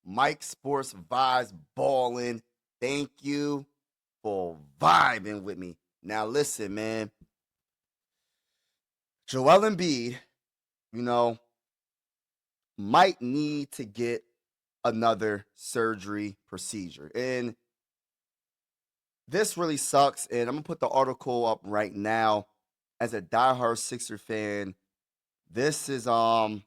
Mike Sports Vibes Ballin'. Thank you for vibing with me. Now listen, man. Joel Embiid, you know, might need to get another surgery procedure. And this really sucks. And I'm gonna put the article up right now. As a diehard Sixer fan, this is I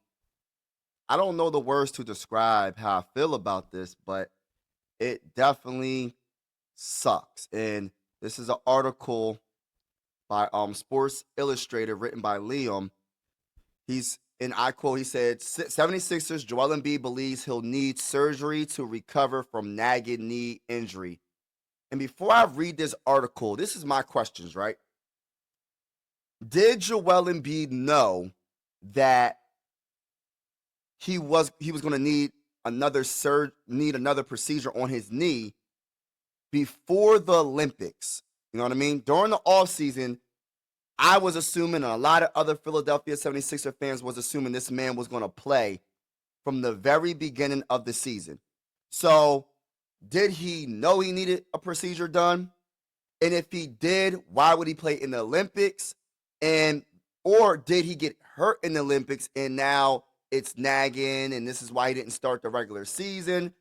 don't know the words to describe how I feel about this, but it definitely sucks. And this is an article by Sports Illustrated written by Liam. He's and I quote, he said, 76ers Joel Embiid believes he'll need surgery to recover from nagging knee injury. And before I read this article, this is my questions, right? Did Joel Embiid know that he was going to need another procedure on his knee before the Olympics? You know what I mean? During the offseason, I was assuming, and a lot of other Philadelphia 76er fans was assuming this man was going to play from the very beginning of the season. So, did he know he needed a procedure done? And if he did, why would he play in the Olympics? Or did he get hurt in the Olympics and now it's nagging and this is why he didn't start the regular season?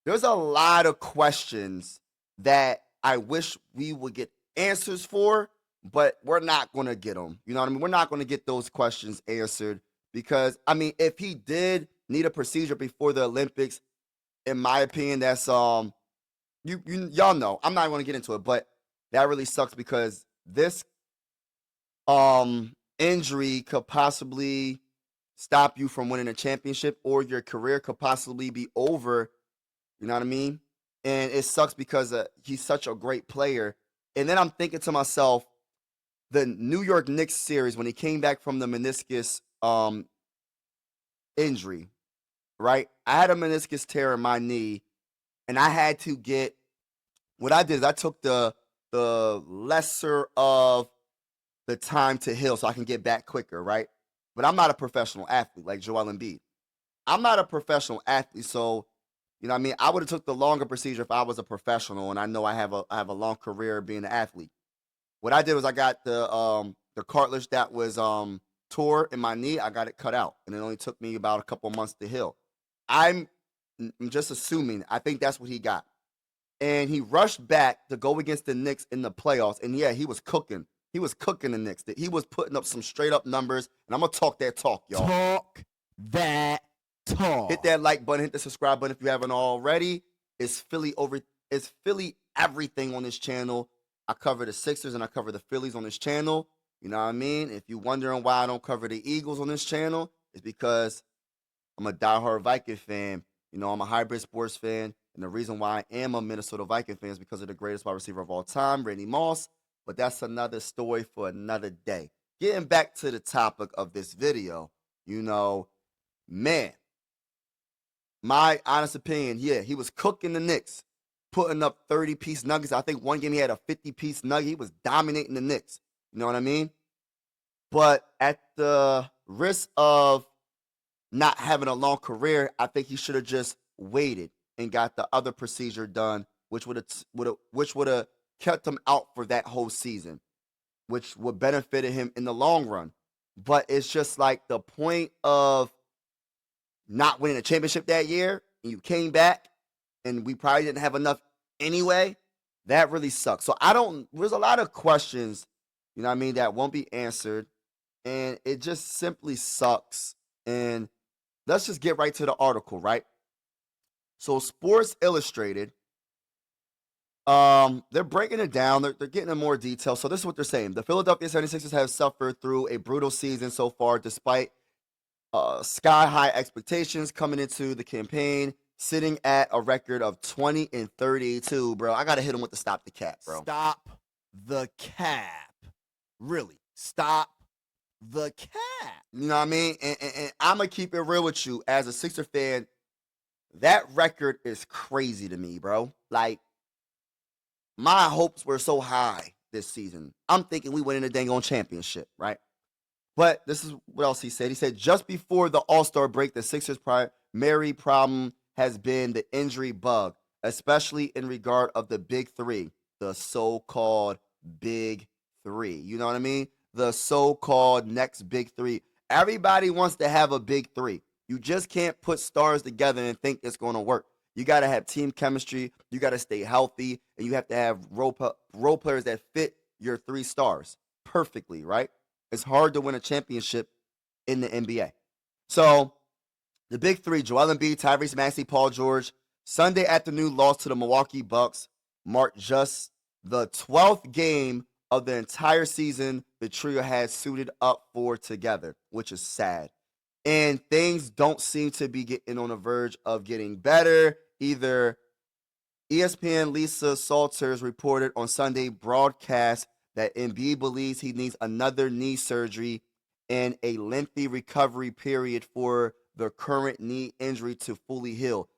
There's a lot of questions that I wish we would get answers for, but we're not going to get them. You know what I mean? We're not going to get those questions answered because, I mean, if he did need a procedure before the Olympics, in my opinion, that's y'all know. I'm not going to get into it, but that really sucks because this injury could possibly stop you from winning a championship, or your career could possibly be over. You know what I mean? And it sucks because he's such a great player. And then I'm thinking to myself, the New York Knicks series, when he came back from the meniscus injury, right? I had a meniscus tear in my knee, and I had to get, what I did is I took the lesser of the time to heal so I can get back quicker, right? But I'm not a professional athlete like Joel Embiid. I'm not a professional athlete, so you know what I mean? I would have took the longer procedure if I was a professional, and I know I have a long career being an athlete. What I did was I got the cartilage that was tore in my knee. I got it cut out, and it only took me about a couple months to heal. I'm just assuming. I think that's what he got, and he rushed back to go against the Knicks in the playoffs. And yeah, he was cooking. He was cooking the Knicks. He was putting up some straight up numbers, and I'm gonna talk that talk, y'all. Talk that talk. Hit that like button, hit the subscribe button if you haven't already. It's Philly everything on this channel. I cover the Sixers and I cover the Phillies on this channel. You know what I mean? If you're wondering why I don't cover the Eagles on this channel, it's because I'm a diehard Viking fan. You know, I'm a hybrid sports fan. And the reason why I am a Minnesota Viking fan is because of the greatest wide receiver of all time, Randy Moss. But that's another story for another day. Getting back to the topic of this video, you know, man, my honest opinion, yeah, he was cooking the Knicks, putting up 30-piece nuggets. I think one game he had a 50-piece nugget. He was dominating the Knicks. You know what I mean? But at the risk of not having a long career, I think he should have just waited and got the other procedure done, which would have kept him out for that whole season, which would benefit him in the long run. But it's just like the point of not winning a championship that year, and you came back, and we probably didn't have enough anyway. That really sucks. So there's a lot of questions, you know what I mean, that won't be answered, and it just simply sucks. And let's just get right to the article, right? So Sports Illustrated, they're breaking it down. They're getting in more detail. So this is what they're saying. The Philadelphia 76ers have suffered through a brutal season so far, despite sky-high expectations coming into the campaign, sitting at a record of 20-32, bro. I got to hit him with the stop the cap, bro. Stop the cap. Really, stop the cap. You know what I mean? And I'm going to keep it real with you. As a Sixer fan, that record is crazy to me, bro. Like, my hopes were so high this season. I'm thinking we win in a dang on championship, right? But this is what else he said. He said, just before the All-Star break, the Sixers' primary problem has been the injury bug, especially in regard of the big three, the so-called big three. You know what I mean? The so-called next big three. Everybody wants to have a big three. You just can't put stars together and think it's going to work. You got to have team chemistry. You got to stay healthy, and you have to have role players that fit your three stars perfectly, right? It's hard to win a championship in the NBA. So the big three, Joel Embiid, Tyrese Maxey, Paul George, Sunday afternoon loss to the Milwaukee Bucks marked just the 12th game of the entire season the trio had suited up for together, which is sad. And things don't seem to be getting on the verge of getting better. Either ESPN Lisa Salters reported on Sunday broadcast that Embiid believes he needs another knee surgery and a lengthy recovery period for the current knee injury to fully heal.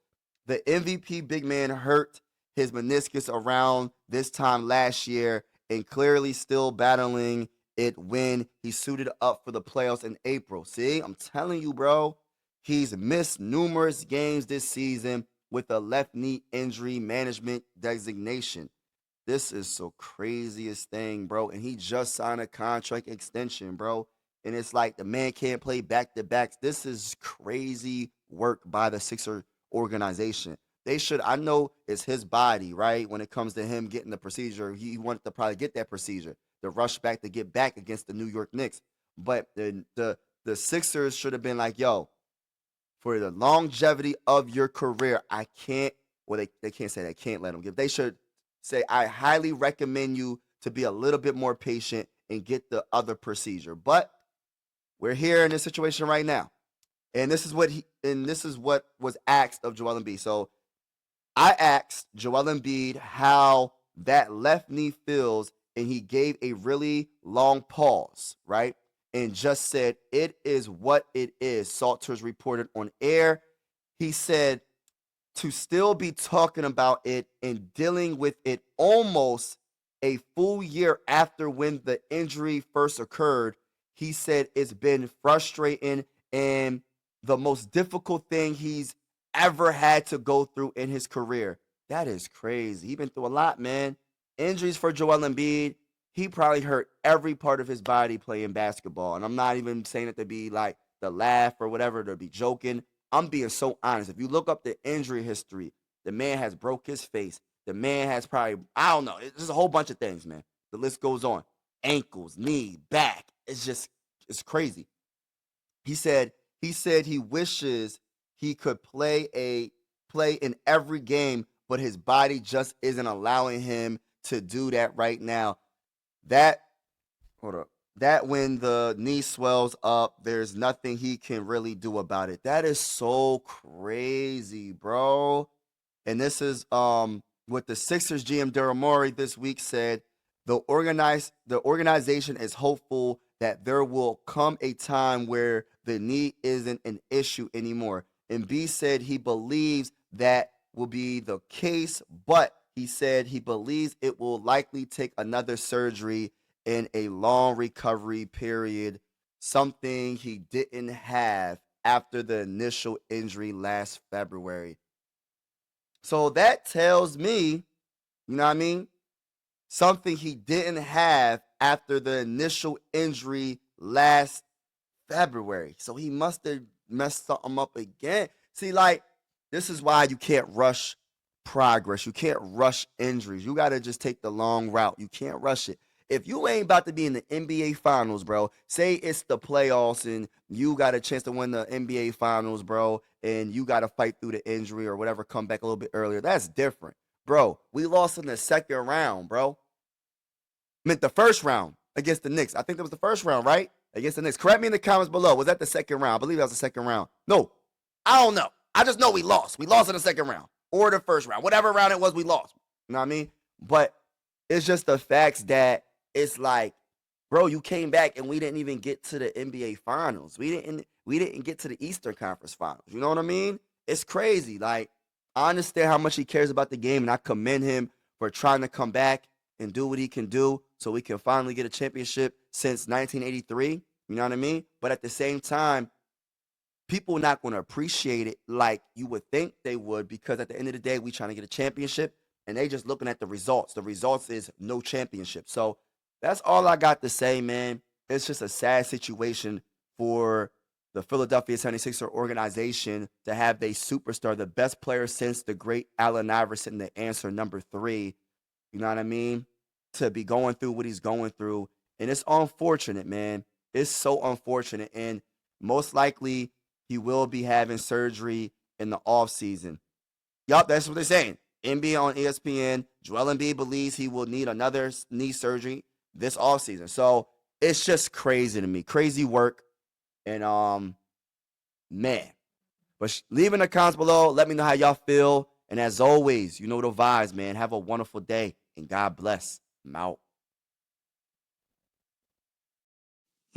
The MVP big man hurt his meniscus around this time last year and clearly still battling it when he suited up for the playoffs in April. See, I'm telling you, bro, he's missed numerous games this season with a left knee injury management designation. This is the craziest thing, bro. And he just signed a contract extension, bro. And it's like the man can't play back to backs. This is crazy work by the Sixer organization. They should, I know it's his body, right? When it comes to him getting the procedure, he wanted to probably get that procedure, the rush back to get back against the New York Knicks. But the Sixers should have been like, yo, for the longevity of your career, I can't, well, they can't say they can't let them give. They should say, I highly recommend you to be a little bit more patient and get the other procedure. But we're here in this situation right now. And this is what was asked of Joel Embiid. So I asked Joel Embiid how that left knee feels, and he gave a really long pause, right? And just said, it is what it is. Salters reported on air. He said, to still be talking about it and dealing with it almost a full year after when the injury first occurred, he said it's been frustrating and the most difficult thing he's ever had to go through in his career. That is crazy. He's been through a lot, man. Injuries for Joel Embiid. He probably hurt every part of his body playing basketball. And I'm not even saying it to be like the laugh or whatever, to be joking. I'm being so honest. If you look up the injury history, the man has broke his face. The man has probably, I don't know, it's just a whole bunch of things, man. The list goes on. Ankles, knee, back. It's crazy. He said he wishes he could play in every game, but his body just isn't allowing him to do that right now. That hold up. That when the knee swells up, there's nothing he can really do about it. That is so crazy, bro. And this is what the Sixers GM Daryl Morey this week said. The organization is hopeful that there will come a time where the knee isn't an issue anymore. And B said he believes that will be the case, but he said he believes it will likely take another surgery in a long recovery period, something he didn't have after the initial injury last February. So that tells me, you know what I mean? Something he didn't have after the initial injury last February. So he must have messed something up again. See, like, this is why you can't rush progress. You can't rush injuries. You got to just take the long route. You can't rush it. If you ain't about to be in the NBA Finals, bro, say it's the playoffs and you got a chance to win the NBA Finals, bro, and you got to fight through the injury or whatever, come back a little bit earlier, that's different. Bro, we lost in the second round, bro. Meant the first round against the Knicks. I think that was the first round, right? Against the Knicks. Correct me in the comments below. Was that the second round? I believe that was the second round. No, I don't know. I just know we lost. We lost in the second round or the first round. Whatever round it was, we lost. You know what I mean? But it's just the facts that it's like, bro, you came back and we didn't even get to the NBA Finals. We didn't get to the Eastern Conference Finals. You know what I mean? It's crazy. Like, I understand how much he cares about the game, and I commend him for trying to come back and do what he can do so we can finally get a championship since 1983. You know what I mean? But at the same time, people are not going to appreciate it like you would think they would, because at the end of the day, we trying to get a championship, and they just looking at the results. The results is no championship. So that's all I got to say, man. It's just a sad situation for the Philadelphia 76er organization to have their superstar, the best player since the great Allen Iverson, the answer number 3, you know what I mean, to be going through what he's going through. And it's unfortunate, man. It's so unfortunate. And most likely he will be having surgery in the offseason. Yup, that's what they're saying. Embiid on ESPN, Joel Embiid believes he will need another knee surgery this offseason. So it's just crazy to me. Crazy work. And, man. But leave in the comments below. Let me know how y'all feel. And as always, you know the vibes, man. Have a wonderful day. And God bless. I'm out.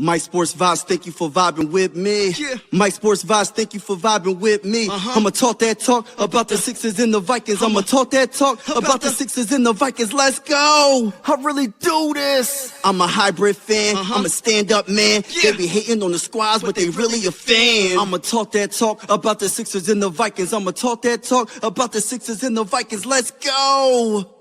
Mike Sports Vibes, thank you for vibing with me. Yeah. Mike Sports Vibes, thank you for vibing with me. I'ma talk that talk about the Sixers and the Vikings. I'ma talk that talk about the Sixers and the Vikings. Let's go. I really do this. I'm a hybrid fan. I'm a stand-up man. Yeah. They be hating on the squads, but they really a fan. I'ma talk that talk about the Sixers and the Vikings. I'ma talk that talk about the Sixers and the Vikings. Let's go.